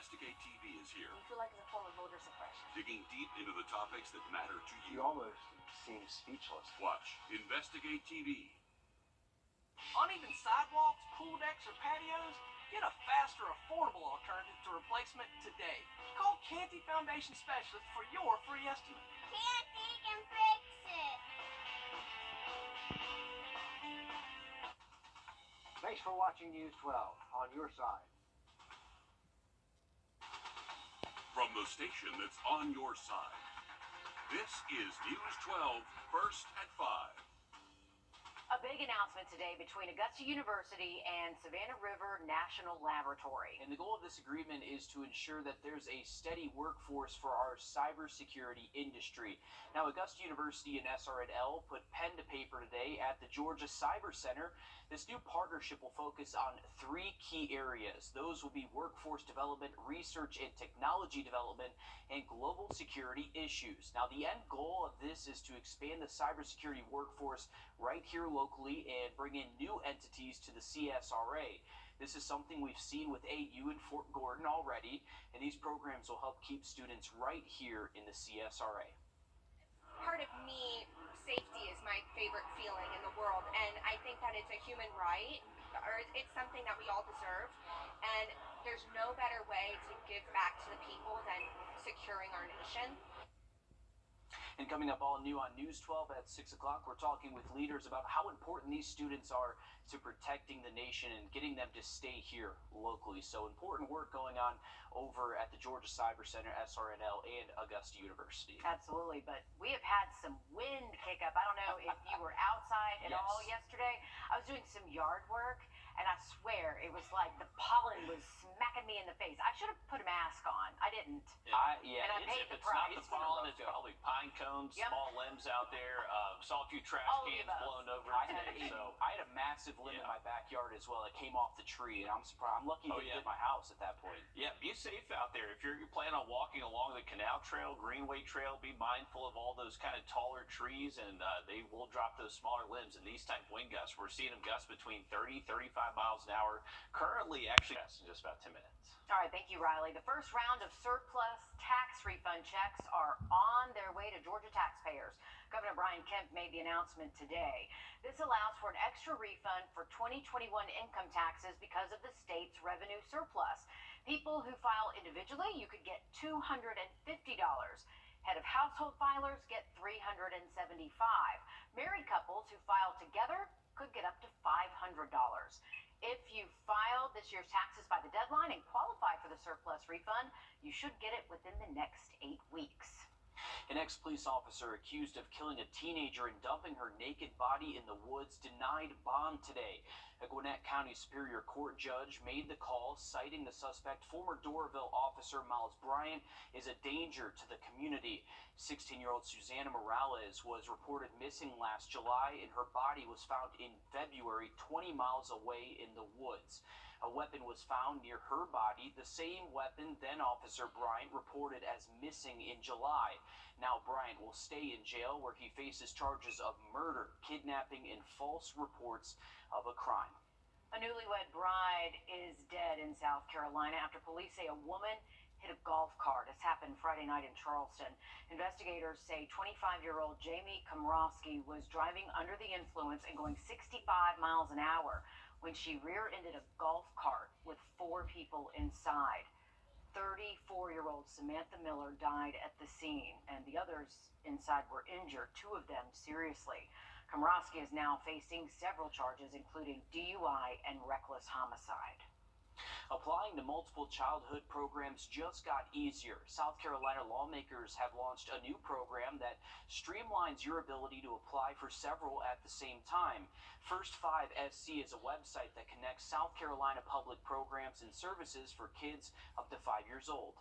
Investigate TV is here. You feel like it's a form of voter suppression. Digging deep into the topics that matter to you. You almost seem speechless. Watch Investigate TV. Uneven sidewalks, pool decks, or patios? Get a faster, affordable alternative to replacement today. Call Canty Foundation Specialist for your free estimate. Canty can fix it. Thanks for watching News 12 on your side. From the station that's on your side, this is News 12, First at 5. A big announcement today between Augusta University and Savannah River National Laboratory. And the goal of this agreement is to ensure that there's a steady workforce for our cybersecurity industry. Now, Augusta University and SRNL put pen to paper today at the Georgia Cyber Center. This new partnership will focus on 3 key areas. Those will be workforce development, research and technology development, and global security issues. Now, the end goal of this is to expand the cybersecurity workforce right here locally and bring in new entities to the CSRA. This is something we've seen with AU in Fort Gordon already, and these programs will help keep students right here in the CSRA. Part of me, safety is my favorite feeling in the world, and I think that it's a human right, or it's something that we all deserve, and there's no better way to give back to the people than securing our nation. And coming up all new on News 12 at 6 o'clock, we're talking with leaders about how important these students are to protecting the nation and getting them to stay here locally. So important work going on over at the Georgia Cyber Center, SRNL, and Augusta University. Absolutely, but we have had some wind kick up. I don't know if you were outside at all yesterday. I was doing some yard work, and I swear it was like the pollen was smacking me in the face. I should have put a mask on. I didn't. And I If paid the it's price. not the pollen, it's probably pine cones, small limbs out there. Saw a few trash cans blown over today. I had a massive limb in my backyard as well. It came off the tree, and I'm surprised. I'm lucky to get my house at that point. Yeah, be safe out there. If you're planning on walking along the canal trail, Greenway Trail, be mindful of all those kind of taller trees, and they will drop those smaller limbs. And these type of wind gusts, we're seeing them gust between 30, 35 miles an hour. Currently, actually, in just about 10 minutes. All right, thank you, Riley. The first round of surplus tax refund checks are on their way to Georgia taxpayers. Governor Brian Kemp made the announcement today. This allows for an extra refund for 2021 income taxes because of the state's revenue surplus. People who file individually, you could get $250. Head of household filers get $375. Married couples who file together could get up to $500. If you filed this year's taxes by the deadline and qualify for the surplus refund, you should get it within the next 8 weeks. An ex-police officer accused of killing a teenager and dumping her naked body in the woods denied bond today. A Gwinnett County Superior Court judge made the call, citing the suspect, former Doraville officer Miles Bryant, is a danger to the community. 16-year-old Susanna Morales was reported missing last July, and her body was found in February 20 miles away in the woods. A weapon was found near her body, the same weapon then Officer Bryant reported as missing in July. Now Bryant will stay in jail where he faces charges of murder, kidnapping, and false reports of a crime. A newlywed bride is dead in South Carolina after police say a woman hit a golf cart. This happened Friday night in Charleston. Investigators say 25-year-old Jamie Komrosky was driving under the influence and going 65 miles an hour when she rear-ended a golf cart with 4 people inside. 34-year-old Samantha Miller died at the scene, and the others inside were injured, 2 of them seriously. Komrosky is now facing several charges, including DUI and reckless homicide. Applying to multiple childhood programs just got easier. South Carolina lawmakers have launched a new program that streamlines your ability to apply for several at the same time. First 5 SC is a website that connects South Carolina public programs and services for kids up to 5 years old.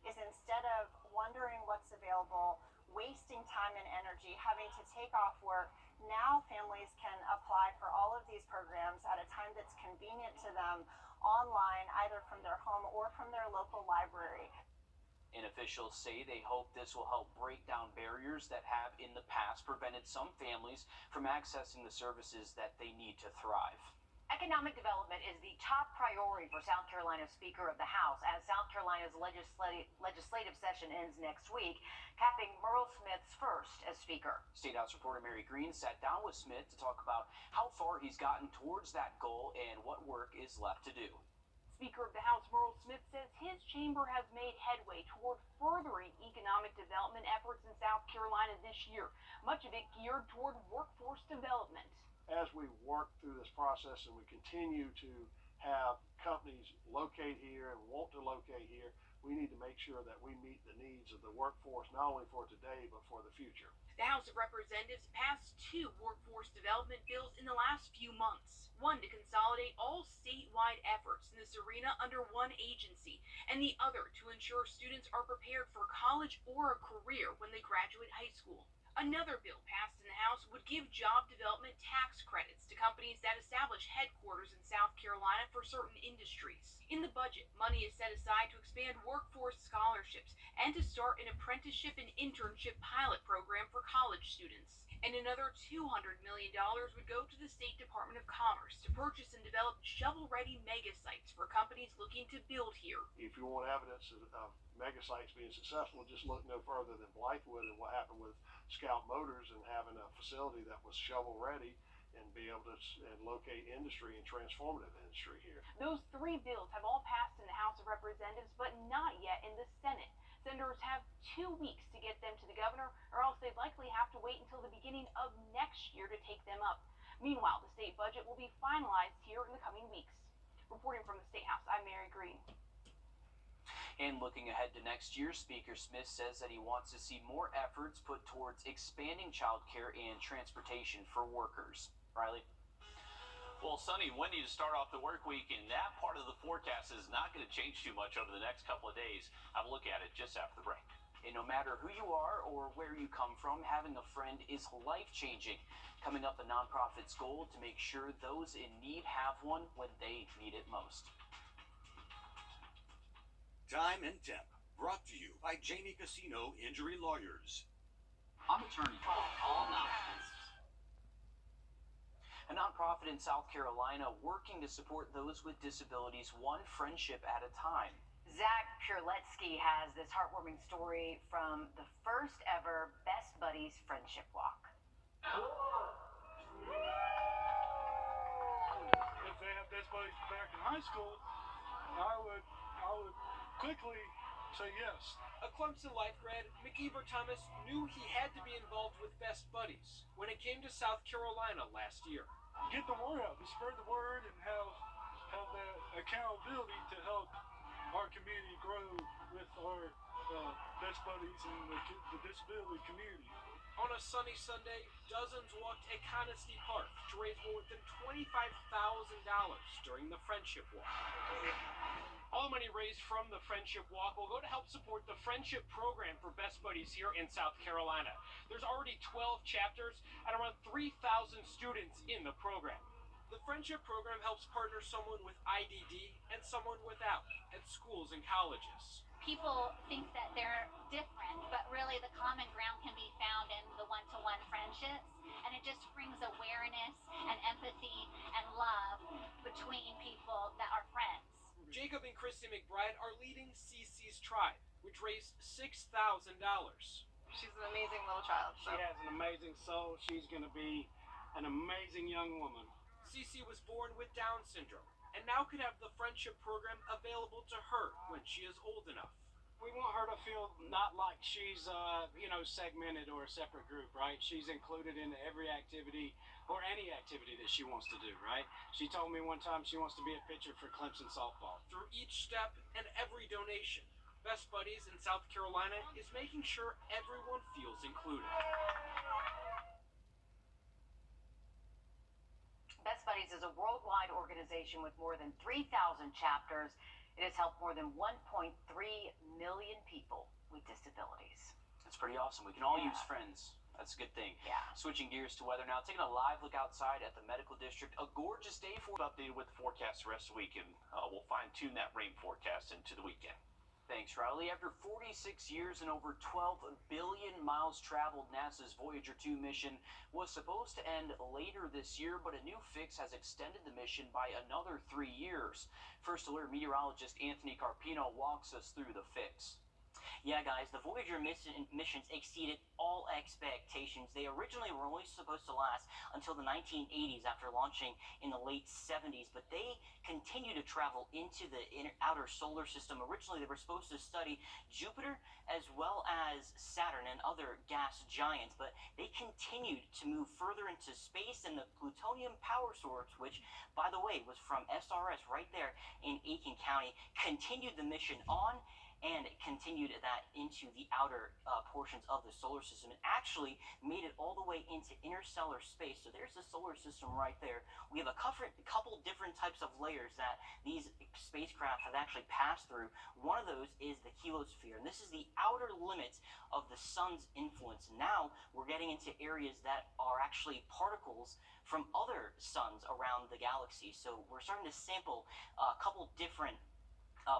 Is instead of wondering what's available, wasting time and energy, having to take off work, now families can apply for all of these programs at a time that's convenient to them online, either from their home or from their local library. And officials say they hope this will help break down barriers that have in the past prevented some families from accessing the services that they need to thrive. Economic development is the top priority for South Carolina's Speaker of the House as South Carolina's legislative session ends next week, capping Merle Smith's first as Speaker. State House reporter Mary Green sat down with Smith to talk about how far he's gotten towards that goal and what work is left to do. Speaker of the House Merle Smith says his chamber has made headway toward furthering economic development efforts in South Carolina this year, much of it geared toward workforce development. As we work through this process and we continue to have companies locate here and want to locate here, we need to make sure that we meet the needs of the workforce, not only for today, but for the future. The House of Representatives passed 2 workforce development bills in the last few months. One to consolidate all statewide efforts in this arena under one agency, and the other to ensure students are prepared for college or a career when they graduate high school. Another bill passed in the House would give job development tax credits to companies that establish headquarters in South Carolina for certain industries. In the budget, money is set aside to expand workforce scholarships and to start an apprenticeship and internship pilot program for college students. And another $200 million would go to the State Department of Commerce to purchase and develop shovel-ready mega sites for companies looking to build here. If you want evidence of mega sites being successful, just look no further than Blythewood and what happened with Scout Motors and having a facility that was shovel-ready and be able to locate industry and transformative industry here. Those 3 bills have all passed in the House of Representatives, but not yet in the Senate. Senators have 2 weeks to get them to the governor, or else they'd likely have to wait until the beginning of next year to take them up. Meanwhile, the state budget will be finalized here in the coming weeks. Reporting from the State House, I'm Mary Green. And looking ahead to next year, Speaker Smith says that he wants to see more efforts put towards expanding child care and transportation for workers. Riley? Well, sunny and windy to start off the work week, and that part of the forecast is not going to change too much over the next couple of days. Have a look at it just after the break. And no matter who you are or where you come from, having a friend is life-changing. Coming up, a nonprofit's goal to make sure those in need have one when they need it most. Time and Temp, brought to you by Janie Casino Injury Lawyers. I'm attorney all nonsense. A nonprofit in South Carolina working to support those with disabilities one friendship at a time. Zach Purletsky has this heartwarming story from the first ever Best Buddies Friendship Walk. If they have Best Buddies back in high school, I would quickly say yes. A Clemson life grad, McKeever Thomas knew he had to be involved with Best Buddies when it came to South Carolina last year. Get the word out, to spread the word, and have that accountability to help our community grow with our Best Buddies and the disability community. On a sunny Sunday, dozens walked at Conisty Park to raise more than $25,000 during the Friendship Walk. All money raised from the Friendship Walk will go to help support the Friendship Program for Best Buddies here in South Carolina. There's already 12 chapters and around 3,000 students in the program. The Friendship Program helps partner someone with IDD and someone without at schools and colleges. People think that they're different, but really the common ground can be found in the one-to-one friendships, and it just brings awareness and empathy and love between people that are friends. Jacob and Christy McBride are leading CC's Tribe, which raised $6,000. She's an amazing little child. She has an amazing soul. She's going to be an amazing young woman. CC was born with Down syndrome and now could have the Friendship Program available to her when she is old enough. We want her to feel not like she's, segmented or a separate group, right? She's included in every activity or any activity that she wants to do, right? She told me one time she wants to be a pitcher for Clemson softball. Through each step and every donation, Best Buddies in South Carolina is making sure everyone feels included. Best Buddies is a worldwide organization with more than 3,000 chapters. It has helped more than 1.3 million people with disabilities. That's pretty awesome. We can all use friends. That's a good thing. Yeah. Switching gears to weather now. Taking a live look outside at the medical district. A gorgeous day for Updated with the forecast the rest of the week, and we'll fine-tune that rain forecast into the weekend. Thanks. Thanks, Riley. After 46 years and over 12 billion miles traveled, NASA's Voyager 2 mission was supposed to end later this year, but a new fix has extended the mission by another 3 years. First Alert meteorologist Anthony Carpino walks us through the fix. Yeah, guys, the Voyager missions exceeded all expectations. They originally were only supposed to last until the 1980s after launching in the late 70s, but they continue to travel into the outer solar system. Originally, they were supposed to study Jupiter as well as Saturn and other gas giants, but they continued to move further into space, and the plutonium power source, which, by the way, was from SRS right there in Aiken County, continued the mission on and continued that into the outer portions of the solar system and actually made it all the way into interstellar space. So there's the solar system right there. We have a couple different types of layers that these spacecraft have actually passed through. One of those is the helisphere, and this is the outer limits of the sun's influence. Now we're getting into areas that are actually particles from other suns around the galaxy. So we're starting to sample a couple different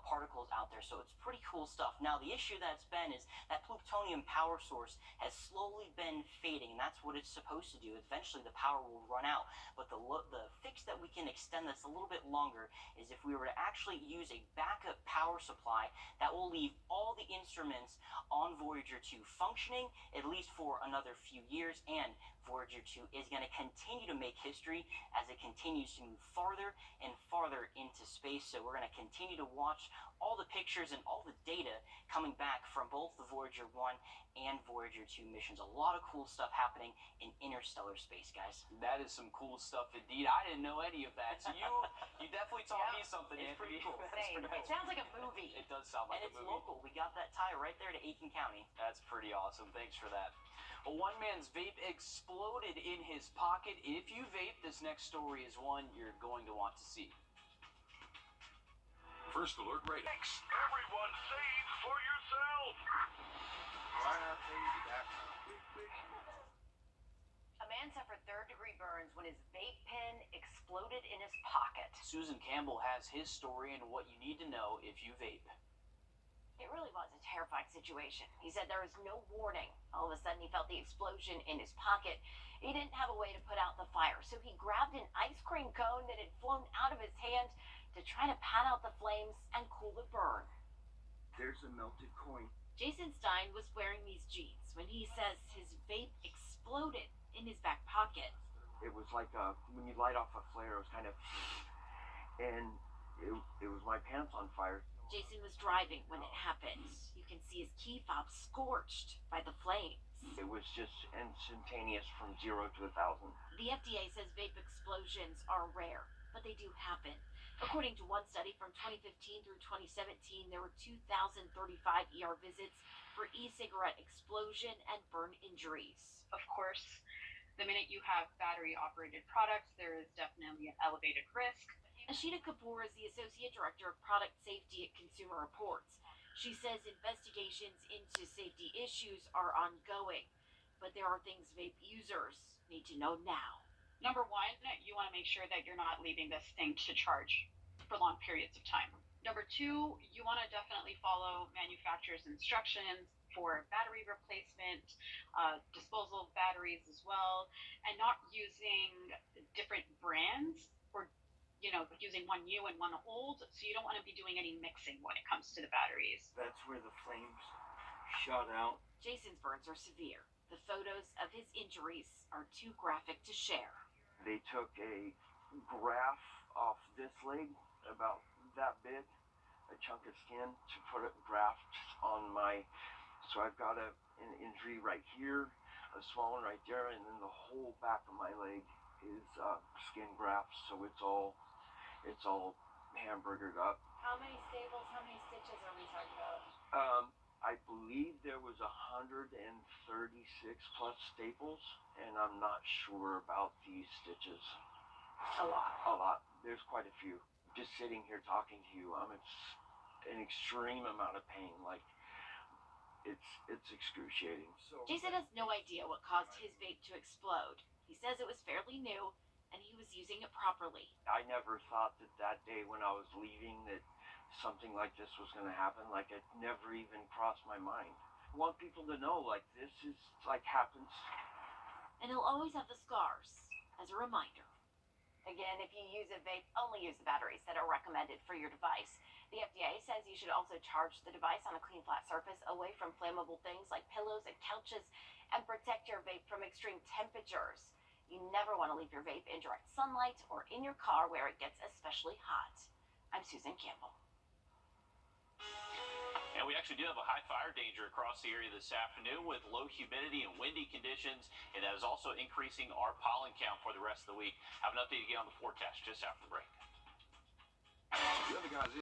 particles out there, so it's pretty cool stuff. Now, the issue that's been is that plutonium power source has slowly been fading, and that's what it's supposed to do. Eventually, the power will run out, but the fix that we can extend this a little bit longer is if we were to actually use a backup power supply that will leave all the instruments on Voyager 2 functioning at least for another few years, and Voyager 2 is going to continue to make history as it continues to move farther and farther into space. So we're going to continue to watch all the pictures and all the data coming back from both the Voyager 1 and Voyager 2 missions. A lot of cool stuff happening in interstellar space, guys. That is some cool stuff indeed. I didn't know any of that. So you definitely taught me something, It's Anthony. pretty cool. It sounds like a movie. It does sound like and a it's movie. local. We got that tie right there to Aiken County. That's pretty awesome. Thanks for that. Well, one man's vape exploded in his pocket. If you vape, this next story is one you're going to want to see. First Alert Radio. Everyone save for yourself. A man suffered third-degree burns when his vape pen exploded in his pocket. Susan Campbell has his story and what you need to know if you vape. It really was a terrifying situation. He said there was no warning. All of a sudden, he felt the explosion in his pocket. He didn't have a way to put out the fire, so he grabbed an ice cream cone that had flown out of his hand to try to pat out the flames and cool the burn. There's a melted coin. Jason Stein was wearing these jeans when he says his vape exploded in his back pocket. It was like when you light off a flare, it was kind of, and it was my pants on fire. Jason was driving when it happened. You can see his key fob scorched by the flames. It was just instantaneous from 0 to 1,000. The FDA says vape explosions are rare, but they do happen. According to one study from 2015 through 2017, there were 2,035 ER visits for e-cigarette explosion and burn injuries. Of course, the minute you have battery-operated products, there is definitely an elevated risk. Ashita Kapoor is the Associate Director of Product Safety at Consumer Reports. She says investigations into safety issues are ongoing, but there are things vape users need to know now. Number one, you want to make sure that you're not leaving this thing to charge for long periods of time. Number two, you want to definitely follow manufacturer's instructions for battery replacement, disposal of batteries as well, and not using different brands or using one new and one old, so you don't want to be doing any mixing when it comes to the batteries. That's where the flames shot out. Jason's burns are severe. The photos of his injuries are too graphic to share. They took a graft off this leg, about that big, a chunk of skin, to put a graft on my, so I've got an injury right here, a small one right there, and then the whole back of my leg is skin grafts, so it's all hamburgered up. How many staples, how many stitches are we talking about? I believe there was 136 plus staples, and I'm not sure about these stitches. A lot. A lot. There's quite a few. Just sitting here talking to you, I'm an extreme amount of pain. Like, it's excruciating. Jason has no idea what caused his vape to explode. He says it was fairly new, and he was using it properly. I never thought that day when I was leaving that something like this was going to happen. Like, it never even crossed my mind. I want people to know, like, this is, like, happens. And he'll always have the scars as a reminder. Again, if you use a vape, only use the batteries that are recommended for your device. The FDA says you should also charge the device on a clean, flat surface away from flammable things like pillows and couches, and protect your vape from extreme temperatures. You never want to leave your vape in direct sunlight or in your car where it gets especially hot. I'm Susan Campbell. And we actually do have a high fire danger across the area this afternoon with low humidity and windy conditions, and that is also increasing our pollen count for the rest of the week. Have an update again on the forecast just after the break. The other guys